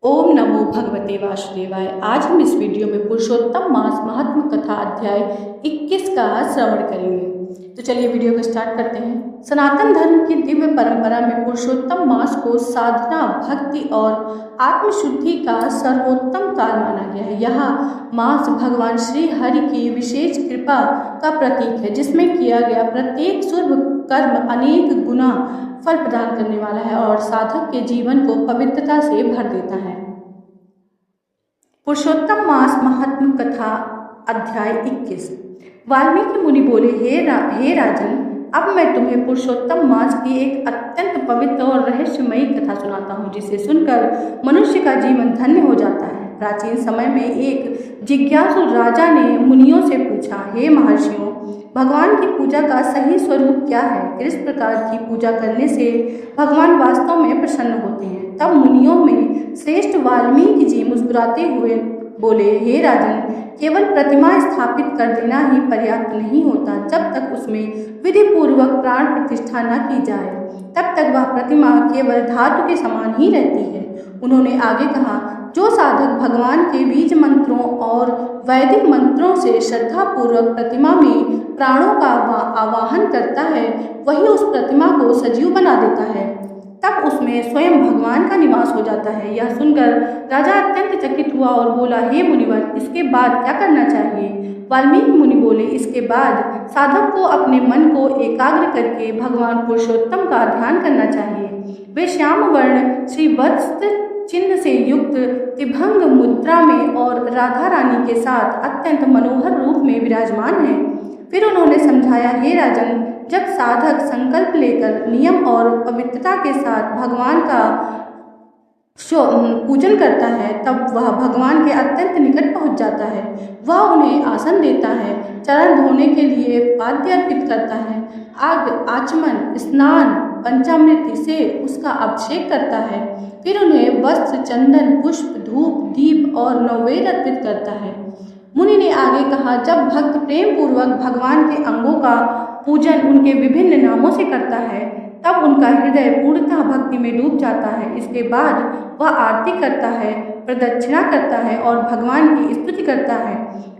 ओम नमो भगवते वासुदेवाय। आज हम इस वीडियो में पुरुषोत्तम मास महात्म कथा अध्याय 21 का श्रवण करेंगे। तो चलिए वीडियो को स्टार्ट करते हैं। सनातन धर्म की दिव्य परंपरा में पुरुषोत्तम मास को साधना, भक्ति और आत्मशुद्धि का सर्वोत्तम काल माना गया है। यह मास भगवान श्री हरि की विशेष कृपा का प्रतीक है, जिसमें किया गया प्रत्येक शुभ कर्म अनेक गुना फल प्रदान करने वाला है और साधक के जीवन को पवित्रता से भर देता है। पुरुषोत्तम मास महात्म कथा अध्याय 21। वाल्मीकि मुनि बोले, हे राजन, अब मैं तुम्हें पुरुषोत्तम मास की एक अत्यंत पवित्र और रहस्यमयी कथा सुनाता हूँ, जिसे सुनकर मनुष्य का जीवन धन्य हो जाता है। प्राचीन समय में एक जिज्ञासु राजा ने मुनियों से पूछा, हे महर्षियों, भगवान की पूजा का सही स्वरूप क्या है? किस प्रकार की पूजा करने से भगवान वास्तव में प्रसन्न होते हैं? तब मुनियों में श्रेष्ठ वाल्मीकि जी मुस्कुराते हुए बोले, हे राजन, केवल प्रतिमा स्थापित कर देना ही पर्याप्त नहीं होता। जब तक उसमें विधि पूर्वक प्राण प्रतिष्ठा न की जाए, तब तक वह प्रतिमा केवल धातु के समान ही रहती है। उन्होंने आगे कहा, जो साधक भगवान के बीज मंत्रों और वैदिक मंत्रों से श्रद्धापूर्वक प्रतिमा में प्राणों का आवाहन करता है, वही उस प्रतिमा को सजीव बना देता है। तब उसमें स्वयं भगवान का निवास हो जाता है। यह सुनकर राजा अत्यंत चकित हुआ और बोला, हे मुनिवर, इसके बाद क्या करना चाहिए? वाल्मीकि मुनि बोले, इसके बाद साधक को अपने मन को एकाग्र करके भगवान पुरुषोत्तम का ध्यान करना चाहिए। वे श्याम वर्ण श्रीवत्स चिन्ह से युक्त त्रिभंग मुद्रा में और राधा रानी के साथ अत्यंत मनोहर रूप में विराजमान है। फिर उन्होंने समझाया, हे राजन, जब साधक संकल्प लेकर नियम और पवित्रता के साथ भगवान का पूजन करता है, तब वह भगवान के अत्यंत निकट पहुंच जाता है। वह उन्हें आसन देता है, चरण धोने के लिए पाद्य अर्पित करता है, आचमन, स्नान, पंचामृत से उसका अभिषेक करता है। फिर उन्हें वस्त्र, चंदन, पुष्प, धूप, दीप और नैवेद्य अर्पित करता है। मुनि ने आगे कहा, जब भक्त प्रेम पूर्वक भगवान के अंगों का पूजन उनके विभिन्न नामों से करता है, तब उनका हृदय पूर्णतः भक्ति में डूब जाता है। इसके बाद वह आरती करता है, प्रदक्षिणा करता है और भगवान की स्तुति करता है।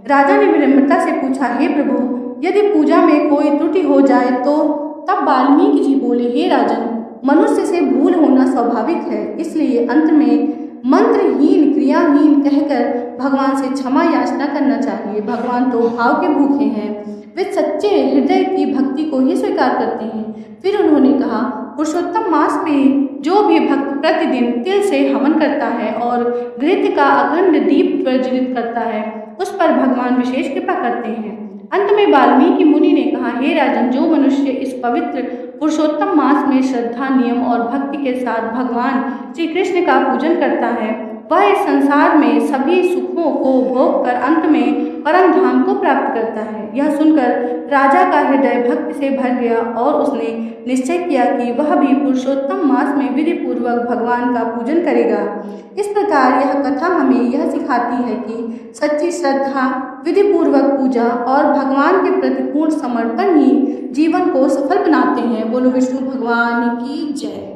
राजा ने विनम्रता से पूछा, हे प्रभु, यदि पूजा में कोई त्रुटि हो जाए तो? तब वाल्मीकि जी बोले, हे राजन, मनुष्य से भूल होना स्वाभाविक है, इसलिए अंत में मंत्रहीन, क्रियाहीन कहकर भगवान से क्षमा याचना करना चाहिए। भगवान तो भाव के भूखे हैं, वे सच्चे हृदय की भक्ति को ही स्वीकार करते हैं। फिर उन्होंने कहा, पुरुषोत्तम मास में जो भी भक्त प्रतिदिन तिल से हवन करता है और घृत का अखंड दीप प्रज्वलित करता है, उस पर भगवान विशेष कृपा करते हैं। अंत में वाल्मीकि मुनि ने कहा, हे राजन, जो मनुष्य इस पवित्र पुरुषोत्तम मास में श्रद्धा, नियम और भक्ति के साथ भगवान श्री कृष्ण का पूजन करता है, वह इस संसार में सभी सुखों को भोग कर अंत में परम धाम को प्राप्त करता है। यह सुनकर राजा का हृदय भक्ति से भर गया और उसने निश्चय किया कि वह भी पुरुषोत्तम मास में विधि पूर्वक भगवान का पूजन करेगा। इस प्रकार यह कथा हमें यह सिखाती है कि सच्ची श्रद्धा, विधि पूर्वक पूजा और भगवान के प्रति पूर्ण समर्पण ही जीवन को सफल बनाते हैं। बोलो विष्णु भगवान की जय।